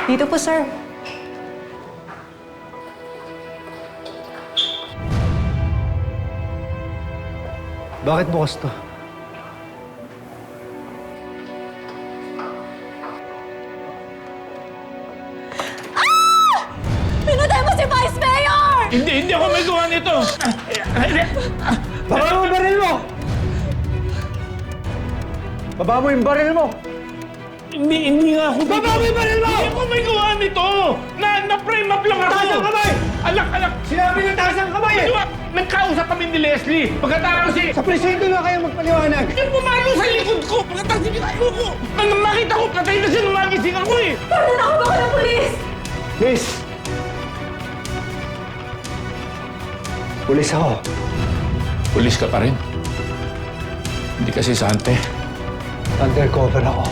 Dito po, sir. Bakit bukas to? Pinatay mo si Vice Mayor! Hindi ako may gawa nito! Baba mo yung baril mo! Baba mo yung baril mo! Hindi nga ako... Baba mo yung baril mo! Hindi ako may gawa nito! Na-frame up lang ako! Taas ang kamay! Alak! Sinabi ng taas ang kamay eh! Nagkausap kami ni Leslie! Pagkatapos Sa presinto na kayo magpaliwanag! Yung pumalo sa likod ko! Pagkatapos sinikayo ko! Nang makita ko, patay na siya nung magising ako eh! Pero nakaba ko ng pulis! Miss! Pulis ako. Pulis ka pa rin. Hindi kasi sante. Undercover ako.